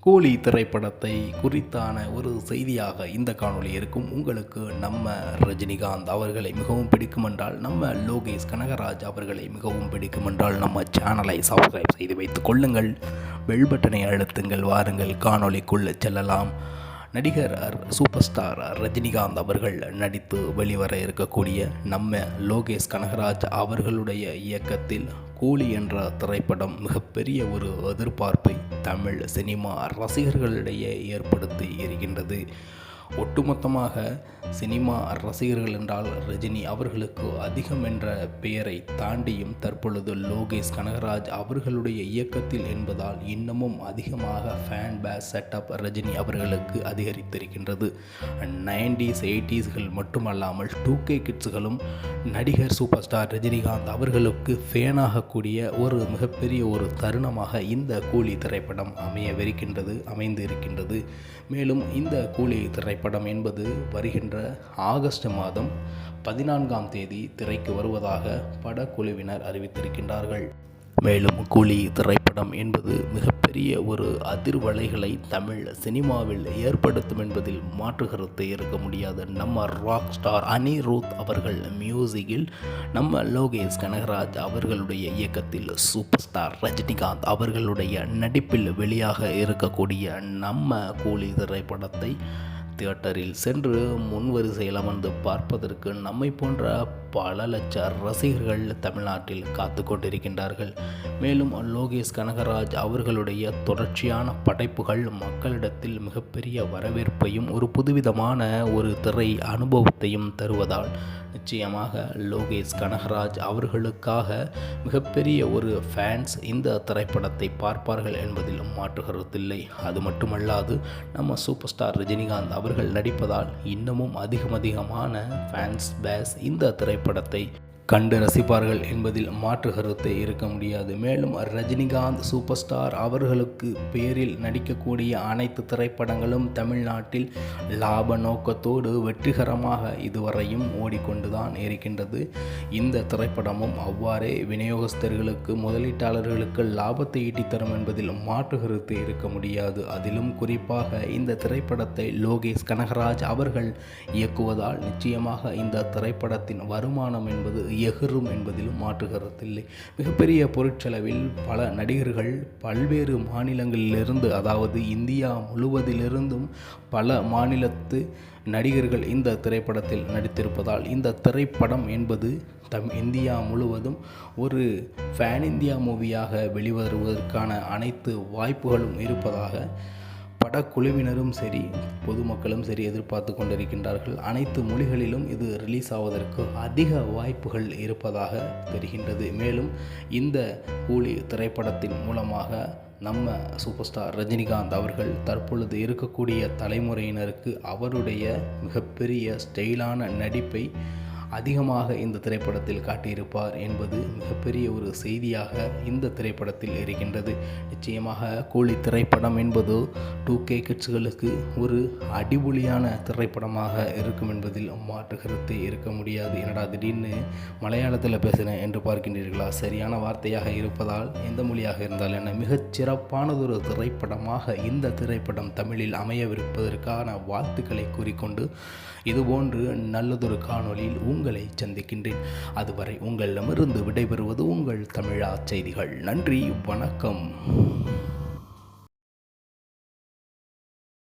கூலி திரைப்படத்தை குறித்தான ஒரு செய்தியாக இந்த காணொளி இருக்கும். உங்களுக்கு நம்ம ரஜினிகாந்த் அவர்களை மிகவும் பிடிக்குமென்றால், நம்ம லோகேஷ் கனகராஜ் அவர்களை மிகவும் பிடிக்குமென்றால் நம்ம சேனலை சப்ஸ்கிரைப் செய்து வைத்துக் கொள்ளுங்கள். பெல் பட்டனை அழுத்துங்கள். வாருங்கள் காணொளிக்குள்ளே செல்லலாம். நடிகர் சூப்பர் ஸ்டார் ரஜினிகாந்த் அவர்கள் நடித்து வெளிவர இருக்கக்கூடிய நம்ம லோகேஷ் கனகராஜ் அவர்களுடைய இயக்கத்தில் கூலி என்ற திரைப்படம் மிகப்பெரிய ஒரு எதிர்பார்ப்பை தமிழ் சினிமா ரசிகர்களிடையே ஏற்படுத்தி இருக்கின்றது. ஒட்டுமொத்தமாக சினிமா ரசிகர்கள் என்றால் ரஜினி அவர்களுக்கு அதிகம் என்ற பெயரை தாண்டியும் தற்பொழுது லோகேஷ் கனகராஜ் அவர்களுடைய இயக்கத்தில் என்பதால் இன்னமும் அதிகமாக ஃபேன் பேஸ் செட்டப் ரஜினி அவர்களுக்கு அதிகரித்திருக்கின்றது. 90s 80sகள் மட்டுமல்லாமல் 2K கிட்ஸுகளும் நடிகர் சூப்பர் ஸ்டார் ரஜினிகாந்த் அவர்களுக்கு ஃபேனாகக்கூடிய ஒரு மிகப்பெரிய ஒரு தருணமாக இந்த கூலி திரைப்படம் அமைந்து இருக்கின்றது. மேலும் இந்த கூலி திரைப்படம் என்பது வருகின்ற ஆகஸ்ட் மாதம் 14ஆம் தேதி திரைக்கு வருவதாக படக்குழுவினர் அறிவித்திருக்கின்றார்கள். மேலும் கூலி திரைப்படம் என்பது மிகப்பெரிய ஒரு அதிர்வலைகளை தமிழ் சினிமாவில் ஏற்படுத்தும் என்பதில் மாற்று கருத்து இருக்க முடியாது. நம்ம ராக் ஸ்டார் அனிருத் அவர்கள் மியூசிக்கில் நம்ம லோகேஷ் கனகராஜ் அவர்களுடைய இயக்கத்தில் சூப்பர் ஸ்டார் ரஜினிகாந்த் அவர்களுடைய நடிப்பில் வெளியாக இருக்கக்கூடிய நம்ம கூலி திரைப்படத்தை தியேட்டரில் சென்று முன்வரிசையில் அமர்ந்து பார்ப்பதற்கு நம்மை போன்ற பல லட்ச ரசிகர்கள் தமிழ்நாட்டில் காத்து கொண்டிருக்கின்றார்கள். மேலும் லோகேஷ் கனகராஜ் அவர்களுடைய தொடர்ச்சியான படைப்புகள் மக்களிடத்தில் மிகப்பெரிய வரவேற்பையும் ஒரு புதுவிதமான ஒரு திரை அனுபவத்தையும் தருவதால் நிச்சயமாக லோகேஷ் கனகராஜ் அவர்களுக்காக மிகப்பெரிய ஒரு ஃபேன்ஸ் இந்த திரைப்படத்தை பார்ப்பார்கள் என்பதில் மாற்று கருத்தில்லை. அது மட்டுமல்லாது நம்ம சூப்பர் ஸ்டார் ரஜினிகாந்த் அவர்கள் நடிப்பதால் இன்னமும் அதிகமான ஃபேன்ஸ் பேஸ் இந்த திரைப்படத்தை கண்டு ரசிப்பார்கள் என்பதில் மாற்று கருத்து இருக்க முடியாது. மேலும் ரஜினிகாந்த் சூப்பர் ஸ்டார் அவர்களுக்கு பேரில் நடிக்கக்கூடிய அனைத்து திரைப்படங்களும் தமிழ்நாட்டில் லாப நோக்கத்தோடு வெற்றிகரமாக இதுவரையும் ஓடிக்கொண்டுதான் இருக்கின்றது. இந்த திரைப்படமும் அவ்வாறே விநியோகஸ்தர்களுக்கு முதலீட்டாளர்களுக்கு லாபத்தை ஈட்டித்தரும் என்பதில் மாற்று கருத்து இருக்க முடியாது. அதிலும் குறிப்பாக இந்த திரைப்படத்தை லோகேஷ் கனகராஜ் அவர்கள் இயக்குவதால் நிச்சயமாக இந்த திரைப்படத்தின் வருமானம் என்பது எகிரும் என்பதிலும் மாற்று கருத்தில்லை. மிகப்பெரிய பொருட்செலவில் பல நடிகர்கள் பல்வேறு மாநிலங்களிலிருந்து, அதாவது இந்தியா முழுவதிலிருந்தும் பல மாநிலத்து நடிகர்கள் இந்த திரைப்படத்தில் நடித்திருப்பதால் இந்த திரைப்படம் என்பது இந்தியா முழுவதும் ஒரு ஃபேன் இந்தியா மூவியாக வெளிவருவதற்கான அனைத்து வாய்ப்புகளும் இருப்பதாக படக்குழுவினரும் சரி பொதுமக்களும் சரி எதிர்பார்த்து கொண்டிருக்கின்றார்கள். அனைத்து மொழிகளிலும் இது ரிலீஸ் ஆவதற்கு அதிக வாய்ப்புகள் இருப்பதாக தெரிகின்றது. மேலும் இந்த கூலி திரைப்படத்தின் மூலமாக நம்ம சூப்பர் ஸ்டார் ரஜினிகாந்த் அவர்கள் தற்பொழுது இருக்கக்கூடிய தலைமுறையினருக்கு அவருடைய மிகப்பெரிய ஸ்டைலான நடிப்பை அதிகமாக இந்த திரைப்படத்தில் காட்டியிருப்பார் என்பது மிகப்பெரிய ஒரு செய்தியாக இந்த திரைப்படத்தில் இருக்கின்றது. நிச்சயமாக கூலி திரைப்படம் என்பது 2K கிட்ஸ்களுக்கு ஒரு அடிபொலியான திரைப்படமாக இருக்கும் என்பதில் மாற்று கருத்து இருக்க முடியாது. என்னடா திடீர்னு மலையாளத்தில் பேசினேன் என்று பார்க்கின்றீர்களா? சரியான வார்த்தையாக இருப்பதால் எந்த மொழியாக இருந்தால் என்ன, மிகச் சிறப்பானதொரு திரைப்படமாக இந்த திரைப்படம் தமிழில் அமையவிருப்பதற்கான வாழ்த்துக்களை கூறிக்கொண்டு இதுபோன்று நல்லதொரு காணொளியில் உங்களை சந்திக்கின்றேன். அதுவரை உங்களிடமிருந்து விடைபெறுவது உங்கள் தமிழா செய்திகள். நன்றி, வணக்கம்.